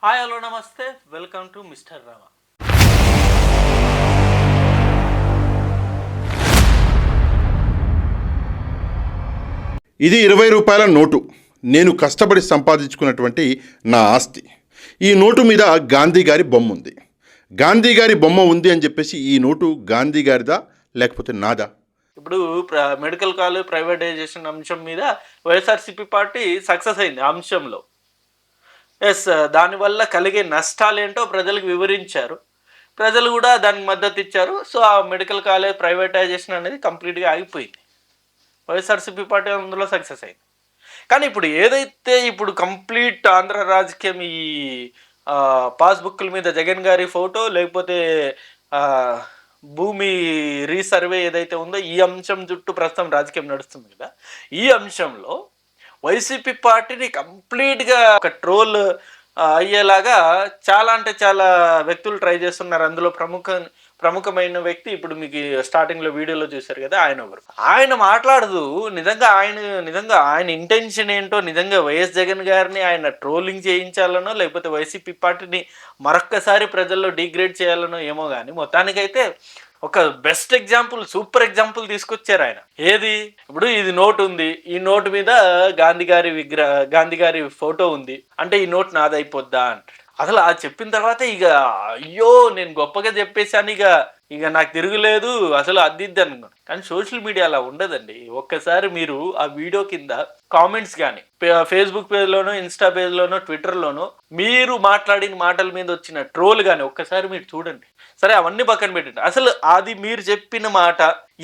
Hi hello నమస్తే welcome to mister Rama. ఇది 20 రూపాయల నోటు. నేను కష్టపడి సంపాదించుకున్నటువంటి నా ఆస్తి. ఈ నోటు మీద గాంధీ గారి బొమ్మ ఉంది. గాంధీ గారి బొమ్మ ఉంది అని చెప్పేసి ఈ నోటు గాంధీ గారిదా లేకపోతే నాదా? ఇప్పుడు మెడికల్ కాలేజ్ ప్రైవేటైజేషన్ అంశం మీద వైఎస్ఆర్సీపీ పార్టీ సక్సెస్ అయింది ఆ అంశంలో. ఎస్, దానివల్ల కలిగే నష్టాలు ఏంటో ప్రజలకు వివరించారు. ప్రజలు కూడా దానికి మద్దతు ఇచ్చారు. సో ఆ మెడికల్ కాలేజ్ ప్రైవేటైజేషన్ అనేది కంప్లీట్గా ఆగిపోయింది. వైఎస్ఆర్సీపీ పార్టీ అందులో సక్సెస్ అయింది. కానీ ఇప్పుడు ఏదైతే ఇప్పుడు కంప్లీట్ ఆంధ్ర రాజకీయం ఈ పాస్బుక్ల మీద జగన్ గారి ఫోటో లేకపోతే భూమి రీసర్వే ఏదైతే ఉందో ఈ అంశం చుట్టూ ప్రస్తుతం రాజకీయం నడుస్తుంది కదా. ఈ అంశంలో వైసీపీ పార్టీని కంప్లీట్గా ఒక ట్రోల్ అయ్యేలాగా చాలా అంటే చాలా వ్యక్తులు ట్రై చేస్తున్నారు. అందులో ప్రముఖమైన వ్యక్తి ఇప్పుడు మీకు స్టార్టింగ్లో వీడియోలో చూశారు కదా, ఆయన ఒకరు. ఆయన మాట్లాడుతూ నిజంగా ఆయన ఇంటెన్షన్ ఏంటో, నిజంగా వైఎస్ జగన్ గారిని ఆయన ట్రోలింగ్ చేయించాలనో లేకపోతే వైసీపీ పార్టీని మరొక్కసారి ప్రజల్లో డిగ్రేడ్ చేయాలనో ఏమో కానీ మొత్తానికైతే ఒక బెస్ట్ ఎగ్జాంపుల్, సూపర్ ఎగ్జాంపుల్ తీసుకొచ్చారు ఆయన. ఏది, ఇప్పుడు ఇది నోట్ ఉంది, ఈ నోటు మీద గాంధీ గారి ఫోటో ఉంది అంటే ఈ నోట్ నాదైపోద్దా అంటాడు. అసలు అది చెప్పిన తర్వాత ఇక అయ్యో నేను గొప్పగా చెప్పేశాను, ఇక నాకు తిరుగులేదు అసలు అద్దిద్ది అనుకున్నాను. కానీ సోషల్ మీడియా అలా ఉండదండి. ఒక్కసారి మీరు ఆ వీడియో కింద కామెంట్స్ కానీ ఫేస్బుక్ పేజ్లోనో ఇన్స్టా పేజ్లోనో ట్విట్టర్లోనో మీరు మాట్లాడిన మాటల మీద వచ్చిన ట్రోల్ కానీ ఒక్కసారి మీరు చూడండి. సరే అవన్నీ పక్కన పెట్టండి, అసలు అది మీరు చెప్పిన మాట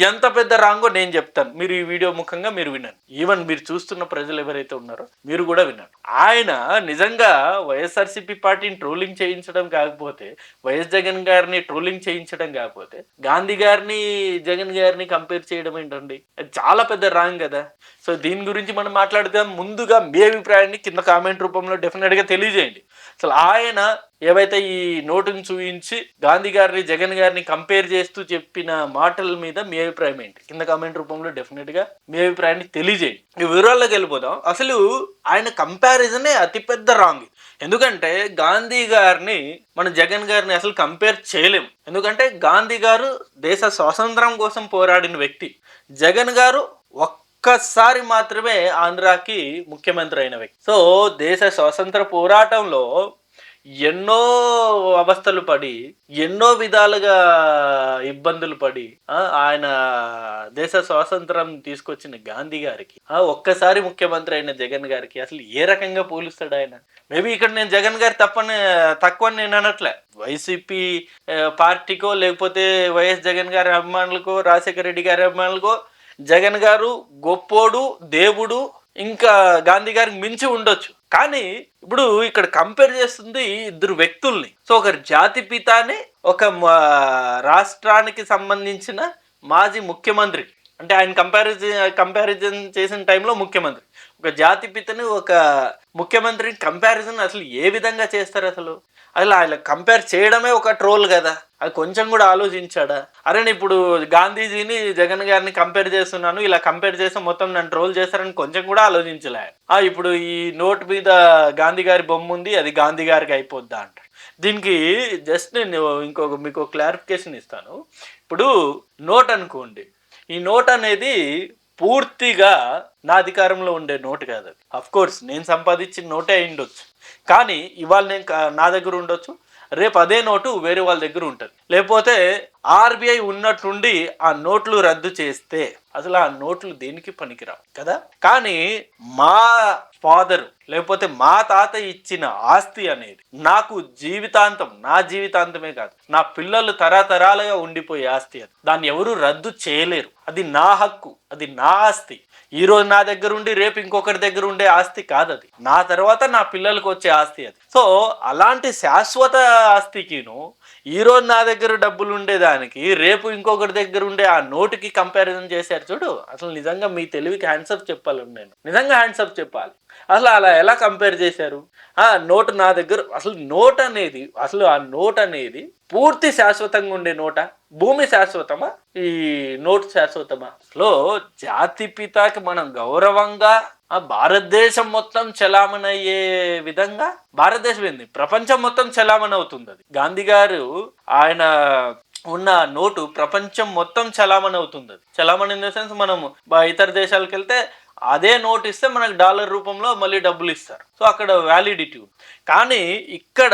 ఎంత పెద్ద రాంగో నేను చెప్తాను. మీరు ఈ వీడియో ముఖంగా మీరు వినండి. ఈవెన్ మీరు చూస్తున్న ప్రజలు ఎవరైతే ఉన్నారో మీరు కూడా వినండి. ఆయన నిజంగా వైఎస్ఆర్సీపీ పార్టీని ట్రోలింగ్ చేయించడం కాకపోతే, వైఎస్ జగన్ గారిని ట్రోలింగ్ చేయించడం కాకపోతే, గాంధీ గారిని జగన్ గారిని కంపేర్ చేయడం ఏంటండి? అది చాలా పెద్ద రాంగ్ కదా. సో దీని గురించి మనం మాట్లాడదాం. ముందుగా మీ అభిప్రాయాన్ని కింద కామెంట్ రూపంలో డెఫినెట్గా తెలియజేయండి. అసలు ఆయన ఏవైతే ఈ నోటును చూపించి గాంధీ గారిని జగన్ గారిని కంపేర్ చేస్తూ చెప్పిన మాటల మీద మీ అభిప్రాయం ఏంటి? కింద కామెంట్ రూపంలో డెఫినెట్గా మీ అభిప్రాయాన్ని తెలియజేయండి. ఈ వివరాల్లోకి వెళ్ళిపోదాం. అసలు ఆయన కంపారిజనే అతిపెద్ద రాంగ్. ఎందుకంటే గాంధీ గారిని మన జగన్ గారిని అసలు కంపేర్ చేయలేము. ఎందుకంటే గాంధీ గారు దేశ స్వాతంత్రం కోసం పోరాడిన వ్యక్తి. జగన్ గారు ఒక్కసారి మాత్రమే ఆంధ్రాకి ముఖ్యమంత్రి అయిన వ్యక్తి. సో దేశ స్వాతంత్ర పోరాటంలో ఎన్నో అవస్థలు పడి, ఎన్నో విధాలుగా ఇబ్బందులు పడి ఆయన దేశ స్వాతంత్రం తీసుకొచ్చిన గాంధీ గారికి ఒక్కసారి ముఖ్యమంత్రి అయిన జగన్ గారికి అసలు ఏ రకంగా పోలుస్తాడు ఆయన? మేబీ ఇక్కడ నేను జగన్ గారి తక్కువ నేను అనట్లే. వైసీపీ పార్టీకో లేకపోతే వైఎస్ జగన్ గారి అభిమానులకో రాజశేఖర రెడ్డి గారి అభిమానులకో జగన్ గారు గొప్పోడు, దేవుడు, ఇంకా గాంధీ గారికి మించి ఉండొచ్చు. కానీ ఇప్పుడు ఇక్కడ కంపేర్ చేస్తుంది ఇద్దరు వ్యక్తుల్ని. సో ఒకరు జాతిపితాని, ఒక రాష్ట్రానికి సంబంధించిన మాజీ ముఖ్యమంత్రి. అంటే ఆయన కంపారిజన్ చేసిన టైంలో ముఖ్యమంత్రి, ఒక జాతిపితని ఒక ముఖ్యమంత్రిని కంపారిజన్ అసలు ఏ విధంగా చేస్తారు? అసలు ఆయన కంపేర్ చేయడమే ఒక ట్రోల్ కదా. అది కొంచెం కూడా ఆలోచించాడా? అరే ఇప్పుడు గాంధీజీని జగన్ గారిని కంపేర్ చేస్తున్నాను, ఇలా కంపేర్ చేస్తే మొత్తం నన్ను ట్రోల్ చేస్తారని కొంచెం కూడా ఆలోచించలే. ఇప్పుడు ఈ నోట్ మీద గాంధీ గారి బొమ్మ ఉంది, అది గాంధీ గారికి అయిపోద్దా అంటారు. దీనికి జస్ట్ నేను మీకు క్లారిఫికేషన్ ఇస్తాను. ఇప్పుడు నోట్ అనుకోండి, ఈ నోట్ అనేది పూర్తిగా నా అధికారంలో ఉండే నోటు కాదు. అది అఫ్కోర్స్ నేను సంపాదించిన నోటే అయి ఉండొచ్చు, కానీ ఇవాళ నేను నా దగ్గర ఉండొచ్చు, రేపు అదే నోటు వేరే వాళ్ళ దగ్గర ఉంటుంది. లేకపోతే ఆర్బీఐ ఉన్నట్టుండి ఆ నోట్లు రద్దు చేస్తే అసలు ఆ నోట్లు దేనికి పనికిరావు కదా. కానీ మా ఫాదర్ లేకపోతే మా తాత ఇచ్చిన ఆస్తి అనేది నాకు జీవితాంతం, నా జీవితాంతమే కాదు, నా పిల్లలు తరతరాలుగా ఉండిపోయే ఆస్తి. అది దాన్ని ఎవరు రద్దు చేయలేరు. అది నా హక్కు, అది నా ఆస్తి. ఈరోజు నా దగ్గర ఉండి రేపు ఇంకొకరి దగ్గర ఉండే ఆస్తి కాదు అది. నా తర్వాత నా పిల్లలకు వచ్చే ఆస్తి అది. సో అలాంటి శాశ్వత ఆస్తికిను ఈరోజు నా దగ్గర డబ్బులు ఉండేదానికి రేపు ఇంకొకరి దగ్గర ఉండే ఆ నోటుకి కంపారిజన్ చేశారు చూడు. అసలు నిజంగా మీ తెలివికి హ్యాండ్సప్ చెప్పాలి, నేను నిజంగా హ్యాండ్సప్ చెప్పాలి. అసలు అలా ఎలా కంపేర్ చేశారు? నోటు నా దగ్గర, అసలు ఆ నోట్ అనేది పూర్తి శాశ్వతంగా ఉండే నోటా? భూమి శాశ్వతమా? ఈ నోట్ శాశ్వతమా? అసలు జాతిపితాకి మనం గౌరవంగా ఆ భారతదేశం మొత్తం చలామణి అయ్యే విధంగా, భారతదేశం ఏంది ప్రపంచం మొత్తం చలామణి అవుతుంది. అది గాంధీ గారు ఆయన ఉన్న నోటు ప్రపంచం మొత్తం చలామణి అవుతుంది. అది చలామణి ఇన్ ద సెన్స్ మనం ఇతర దేశాలకు వెళ్తే అదే నోట్ ఇస్తే మనకు డాలర్ రూపంలో మళ్ళీ డబ్బులు ఇస్తారు. సో అక్కడ వ్యాలిడిటీ ఉంది. కానీ ఇక్కడ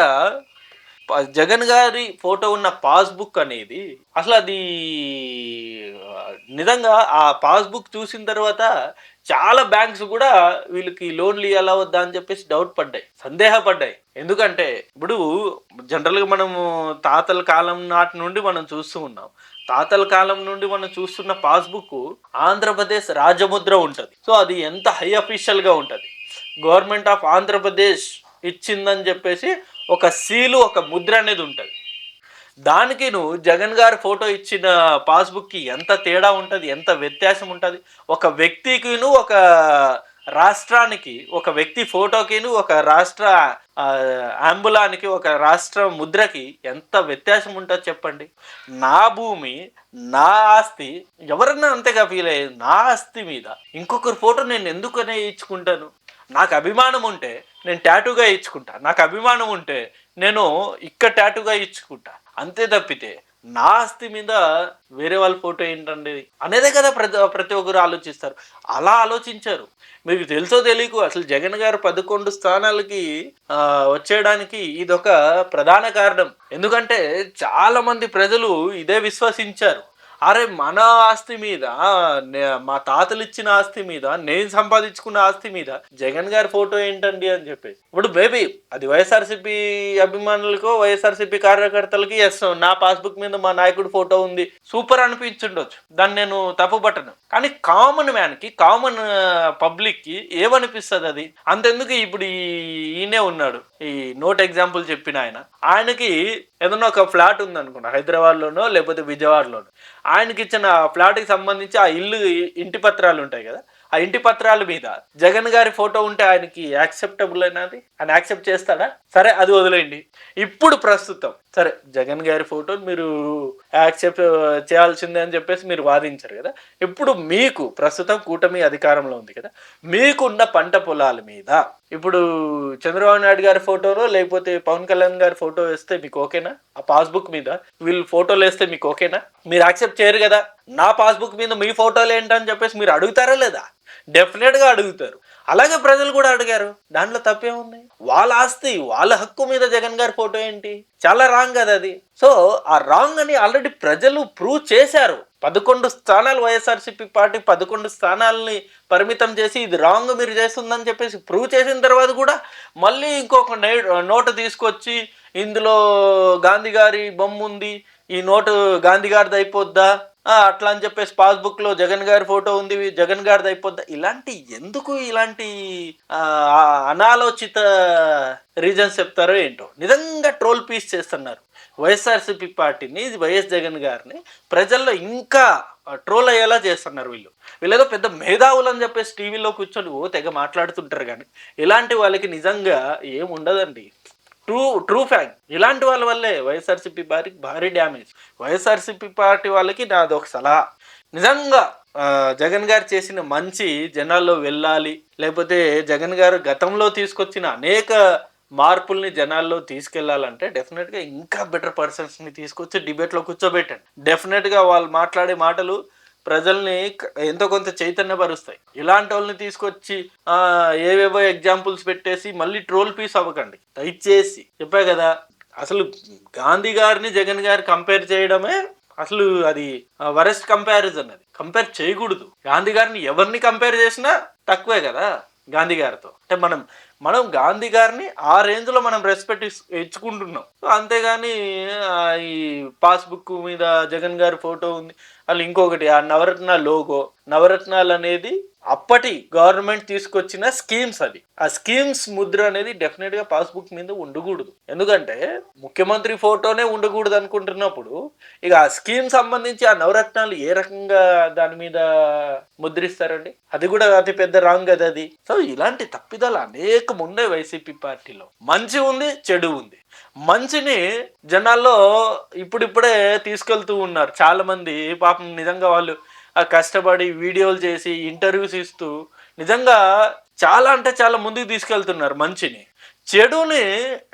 జగన్ గారి ఫోటో ఉన్న పాస్బుక్ అనేది అసలు అది నిజంగా ఆ పాస్బుక్ చూసిన తర్వాత చాలా బ్యాంక్స్ కూడా వీళ్ళకి లోన్లు ఇవ్వాలా వద్దా అని చెప్పేసి డౌట్ పడ్డాయి, సందేహపడ్డాయి. ఎందుకంటే ఇప్పుడు జనరల్గా మనము తాతల కాలం నాటి నుండి మనం చూస్తూ ఉన్నాం. తాతల కాలం నుండి మనం చూస్తున్న పాస్బుక్ ఆంధ్రప్రదేశ్ రాజముద్ర ఉంటుంది. సో అది ఎంత హై అఫీషియల్గా ఉంటుంది. గవర్నమెంట్ ఆఫ్ ఆంధ్రప్రదేశ్ ఇచ్చిందని చెప్పేసి ఒక సీలు, ఒక ముద్ర అనేది ఉంటుంది. దానికి నువ్వు జగన్ గారి ఫోటో ఇచ్చిన పాస్బుక్కి ఎంత తేడా ఉంటుంది, ఎంత వ్యత్యాసం ఉంటుంది. ఒక వ్యక్తికిను, ఒక రాష్ట్రానికి, ఒక వ్యక్తి ఫోటోకిను, ఒక రాష్ట్ర అంబులానికి, ఒక రాష్ట్ర ముద్రకి ఎంత వ్యత్యాసం ఉంటుంది చెప్పండి. నా భూమి, నా ఆస్తి, ఎవరన్నా అంతేగా ఫీల్ అయ్యేది. నా ఆస్తి మీద ఇంకొకరి ఫోటో నేను ఎందుకనే ఇచ్చుకుంటాను? నాకు అభిమానం ఉంటే నేను టాటూగా ఇచ్చుకుంటా, నాకు అభిమానం ఉంటే నేను ఇక్కడ టాటూగా ఇచ్చుకుంటా. అంతే తప్పితే నా ఆస్తి మీద వేరే వాళ్ళ ఫోటో ఏంటండి అనేదే కదా ప్రతి ఒక్కరు ఆలోచిస్తారు. అలా ఆలోచించారు. మీకు తెలుసో తెలియకు అసలు జగన్ గారు 11 స్థానాలకి వచ్చేయడానికి ఇదొక ప్రధాన కారణం. ఎందుకంటే చాలా మంది ప్రజలు ఇదే విశ్వసించారు. అరే మన ఆస్తి మీద, మా తాతలు ఇచ్చిన ఆస్తి మీద, నేను సంపాదించుకున్న ఆస్తి మీద జగన్ గారి ఫోటో ఏంటండి అని చెప్పేసి. ఇప్పుడు బేబీ అది వైఎస్ఆర్సీపీ అభిమానులకో, వైఎస్ఆర్సీపీ కార్యకర్తలకి ఎస్ నా పాస్బుక్ మీద మా నాయకుడి ఫోటో ఉంది సూపర్ అనిపించుండొచ్చు, దాన్ని నేను తప్పుపట్టను. కానీ కామన్ మ్యాన్కి, కామన్ పబ్లిక్కి ఏమనిపిస్తుంది అది? అంతెందుకు ఇప్పుడు ఈయనే ఉన్నాడు, ఈ నోట్ ఎగ్జాంపుల్ చెప్పిన ఆయనకి ఏదన్నా ఒక ఫ్లాట్ ఉందనుకున్నా హైదరాబాద్లోనో లేకపోతే విజయవాడలోనో, ఆయనకి ఇచ్చిన ఫ్లాట్కి సంబంధించి ఆ ఇంటి పత్రాలు ఉంటాయి కదా, ఆ ఇంటి పత్రాల మీద జగన్ గారి ఫోటో ఉంటే ఆయనకి యాక్సెప్టబుల్ అయినది, ఆయన యాక్సెప్ట్ చేస్తాడా? సరే అది వదిలేయండి. ఇప్పుడు ప్రస్తుతం సరే జగన్ గారి ఫోటో మీరు యాక్సెప్ట్ చేయాల్సిందే అని చెప్పేసి మీరు వాదించారు కదా. ఇప్పుడు మీకు ప్రస్తుతం కూటమి అధికారంలో ఉంది కదా, మీకున్న పంట పొలాల మీద ఇప్పుడు చంద్రబాబు నాయుడు గారి ఫోటోలో లేకపోతే పవన్ కళ్యాణ్ గారి ఫోటో వేస్తే మీకు ఓకేనా? ఆ పాస్బుక్ మీద వీళ్ళు ఫోటోలు వేస్తే మీకు ఓకేనా? మీరు యాక్సెప్ట్ చేయరు కదా. నా పాస్బుక్ మీద మీ ఫోటోలు ఏంటని చెప్పేసి మీరు అడుగుతారా లేదా? డెఫినెట్గా అడుగుతారు. అలాగే ప్రజలు కూడా అడిగారు, దాంట్లో తప్పేముంది? వాళ్ళ ఆస్తి, వాళ్ళ హక్కు మీద జగన్ గారి ఫోటో ఏంటి? చాలా రాంగ్ కదా అది. సో ఆ రాంగ్ అని ఆల్రెడీ ప్రజలు ప్రూవ్ చేశారు. 11 స్థానాలు వైఎస్ఆర్సీపీ పార్టీ 11 స్థానాలని పరిమితం చేసి ఇది రాంగ్ మీరు చేస్తుందని చెప్పేసి ప్రూవ్ చేసిన తర్వాత కూడా మళ్ళీ ఇంకొక నోటు తీసుకొచ్చి ఇందులో గాంధీ గారి బొమ్మ ఉంది, ఈ నోటు గాంధీ గారిది అయిపోద్దా అట్లా అని చెప్పేసి పాస్బుక్లో జగన్ గారి ఫోటో ఉంది, జగన్ గారిది అయిపోద్దా? ఇలాంటి ఎందుకు ఇలాంటి అనాలోచిత రీజన్స్ చెప్తారో ఏంటో. నిజంగా ట్రోల్ పీస్ చేస్తున్నారు వైఎస్ఆర్సీపీ పార్టీని, వైఎస్ జగన్ గారిని ప్రజల్లో ఇంకా ట్రోల్ అయ్యేలా చేస్తున్నారు. వీళ్ళేదో పెద్ద మేధావులు అని చెప్పేసి టీవీలో కూర్చొని తెగ మాట్లాడుతుంటారు. కానీ ఇలాంటి వాళ్ళకి నిజంగా ఏముండదండి. True fact. ఇలాంటి వాళ్ళ వల్లే వైఎస్ఆర్సీపీ పార్టీకి భారీ డ్యామేజ్. వైఎస్ఆర్సీపీ పార్టీ వాళ్ళకి నాది ఒక సలహా, నిజంగా జగన్ గారు చేసిన మంచి జనాల్లో వెళ్ళాలి, లేకపోతే జగన్ గారు గతంలో తీసుకొచ్చిన అనేక మార్పుల్ని జనాల్లో తీసుకెళ్లాలంటే డెఫినెట్గా ఇంకా బెటర్ పర్సన్స్ని తీసుకొచ్చి డిబేట్లో కూర్చోబెట్టండి. డెఫినెట్గా వాళ్ళు మాట్లాడే మాటలు ప్రజల్ని ఎంతో కొంత చైతన్యపరుస్తాయి. ఇలాంటి వాళ్ళని తీసుకొచ్చి ఏవేవో ఎగ్జాంపుల్స్ పెట్టేసి మళ్ళీ ట్రోల్ పీస్ అవ్వకండి దయచేసి. చెప్పా కదా, అసలు గాంధీ గారిని జగన్ గారు కంపేర్ చేయడమే అసలు అది వరెస్ట్ కంపారిజన్. అది కంపేర్ చేయకూడదు. గాంధీ గారిని ఎవరిని కంపేర్ చేసినా తక్కువే కదా గాంధీ గారితో. అంటే మనం గాంధీ గారిని ఆ రేంజ్లో మనం రెస్పెక్ట్ ఇచ్చుకుంటున్నాం. అంతేగాని ఈ పాస్బుక్ మీద జగన్ గారి ఫోటో ఉంది, వాళ్ళు ఇంకొకటి ఆ నవరత్న లోగో, నవరత్నాలు అనేది అప్పటి గవర్నమెంట్ తీసుకొచ్చిన స్కీమ్స్. అది ఆ స్కీమ్స్ ముద్ర అనేది డెఫినెట్గా పాస్బుక్ మీద ఉండకూడదు. ఎందుకంటే ముఖ్యమంత్రి ఫోటోనే ఉండకూడదు అనుకుంటున్నప్పుడు ఇక ఆ స్కీమ్ సంబంధించి ఆ నవరత్నాలు ఏ రకంగా దాని మీద ముద్రిస్తారండి? అది కూడా అతి పెద్ద రాంగ్ కదా అది. సో ఇలాంటి తప్పిదాలు అనేకం ఉండే వైసీపీ పార్టీలో. మంచి ఉంది, చెడు ఉంది. మంచిని జనాల్లో ఇప్పుడిప్పుడే తీసుకెళ్తూ ఉన్నారు చాలా మంది. పాపం నిజంగా వాళ్ళు కష్టపడి వీడియోలు చేసి ఇంటర్వ్యూస్ ఇస్తూ నిజంగా చాలా అంటే చాలా ముందుకు తీసుకెళ్తున్నారు మంచిని. చెడుని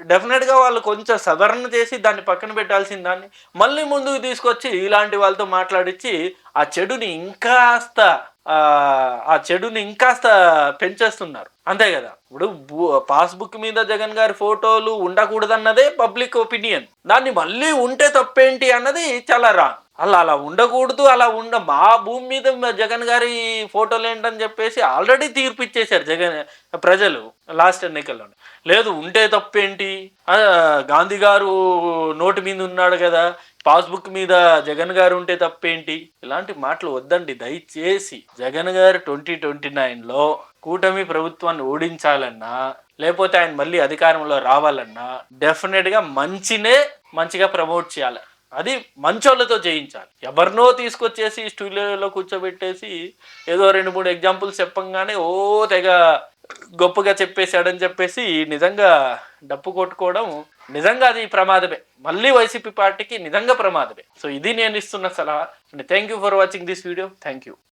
డెఫినెట్‌గా వాళ్ళు కొంచెం సవరణ చేసి దాన్ని పక్కన పెట్టాల్సిన దాన్ని మళ్ళీ ముందుకు తీసుకొచ్చి ఇలాంటి వాళ్ళతో మాట్లాడిచ్చి ఆ చెడుని ఇంకాస్త ఆ చెడుని ఇంకాస్త పెంచేస్తున్నారు. అంతే గదా! ఇప్పుడు పాస్‌బుక్ మీద జగన్ గారి ఫోటోలు ఉండకూడదన్నదే పబ్లిక్ ఒపీనియన్. దాన్ని మళ్ళీ ఉంటే తప్పేంటి అన్నది చాలా రాంగ్. అలా ఉండకూడదు. మా భూమి మీద జగన్ గారి ఫోటోలేంటని చెప్పేసి ఆల్రెడీ తీర్పు ఇచ్చేశారు ప్రజలు లాస్ట్ ఎన్నికల్లోనే. లేదు ఉంటే తప్పేంటి? గాంధీ గారు నోటి మీద ఉన్నాడు కదా! పాస్‌బుక్ మీద జగన్ గారు ఉంటే తప్పేంటి? ఇలాంటి మాటలు వద్దండి దయచేసి. జగన్ గారు 2029లో కూటమి ప్రభుత్వాన్ని ఓడించాలన్నా, లేపోతే ఆయన మళ్ళీ అధికారంలో రావాలన్నా డెఫినెట్‌గా మంచిగా ప్రమోట్ చేయాలి. అది మంచోళ్ళతో చేయించాలి. ఎవరినో తీసుకొచ్చేసి స్టూడియోలో కూర్చోబెట్టేసి ఏదో 2, 3 ఎగ్జాంపుల్స్ చెప్పంగానే తెగ గొప్పగా చెప్పేశాడని చెప్పేసి నిజంగా డప్పు కొట్టుకోవడం నిజంగా అది ప్రమాదమే. మళ్ళీ వైసీపీ పార్టీకి నిజంగా ప్రమాదమే. సో ఇది నేను ఇస్తున్న సలహా. Thank you for watching this video. Thank you.